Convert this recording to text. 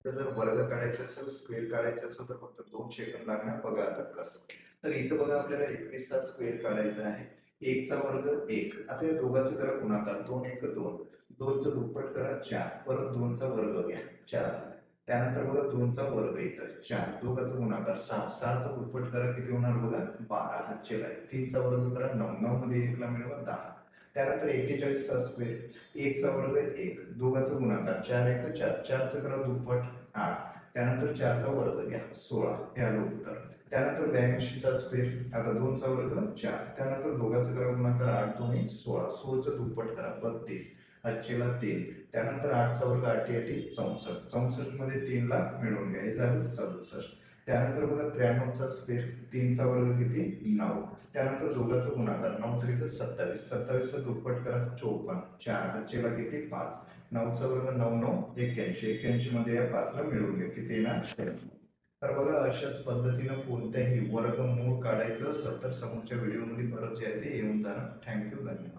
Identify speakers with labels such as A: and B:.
A: तर जर वर्ग काढायचा असेल, स्क्वेअर काढायचा असेल तर फक्त 2 सेकंद लागणार. बघा आता कसं. तर इथं बघा आपल्याला 21 चा स्क्वेअर काढायचा आहे. 1 चा वर्ग 1. आता या दोघांचं करा गुणाकार. 2 1 2. 2 चं दुप्पट करा 4. परत 2 चा वर्ग घ्या 4. त्यानंतर बघा 2 चा वर्ग इथं 4. दोघांचा गुणाकार 6. 6 चा दुप्पट करा किती होणार बघा 12. हातचे आहे. 3 चा वर्ग करा 9. 9 मध्ये 1 ला मिळवा 10. त्यानंतर 41 चा स्क्वेअर. 1 चा वर्ग 1. दोघांचा गुणाकार 4 1 4. 4 चं करा दुप्पट 8. त्यानंतर 4 चा वर्ग घ्या 16. हे आलं उत्तर. त्यानंतर 82 चा स्क्वेअर. आता 2 चा वर्ग 4. त्यानंतर दोघांचा करा गुणाकार 8 2 16. 16 चं दुप्पट करा 32. हातचेला 3. त्यानंतर 8 चा वर्ग 8 8 64. 64 मध्ये 3 ला मिळवून घ्या. हे झालं 67. त्यानंतर बघा 93 चा स्क्वेअर. 3 चा वर्ग किती 9. त्यानंतर दोघांचा गुणाकार 9 3 27. 27 चं दुप्पट करा 54. 4 हातचेला किती 5. 9 चा वर्ग 9 9 81. 81 मध्ये या 5 ला मिळवून घ्या किती येणार. तर बघा अशाच पद्धतीनं कोणत्याही वर्गमूळ काढायचं असेल तर समोरच्या व्हिडिओमध्ये परत जे आहे ते येऊन जाणार. थँक्यू, धन्यवाद.